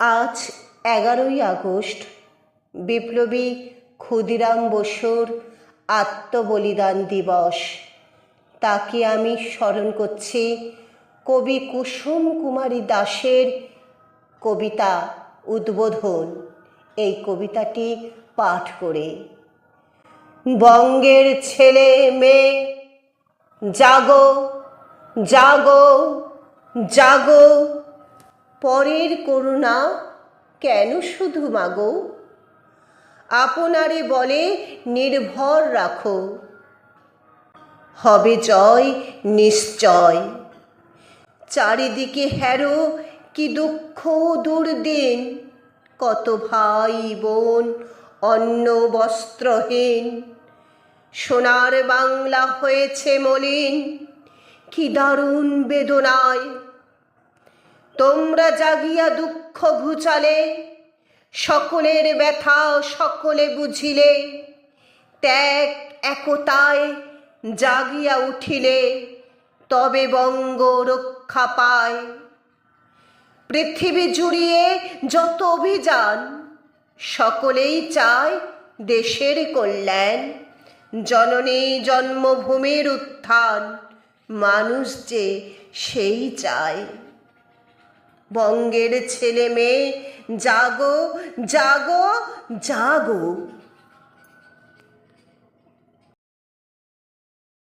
আজ 11ই আগস্ট বিপ্লবী ক্ষুদিরাম বসুর আত্মবলিদান দিবস। তাকে আমি স্মরণ করছি কবি কুসুম কুমারী দাশের কবিতা উদ্বোধন এই কবিতাটি পাঠ করে। বঙ্গের ছেলে মেয়ে জাগো জাগো জাগো, পরের করুণা কেন শুধু মাগো, আপনারে বলে নির্ভর রাখো, হবে জয় নিশ্চয়। চারিদিকে হেরো কি দুঃখ দুর্দিন, কত ভাই বোন অন্ন বস্ত্রহীন, সোনার বাংলা হয়েছে মলিন, কি দারুণ বেদনায়। তোমরা জাগিয়া দুঃখ ঘুচালে, সকলের ব্যথা সকলে বুঝিলে, ত্যাগ একতায় জাগিয়া উঠিলে, তবে বঙ্গ রক্ষা পায়। পৃথিবী জুড়িয়ে যত অভিযান, সকলেই চায় দেশের কল্যাণ। জননী জন্মভূমির উত্থান, মানুষ যে সেই চায়। বঙ্গের ছেলে মেয়ে জাগো জাগো জাগো।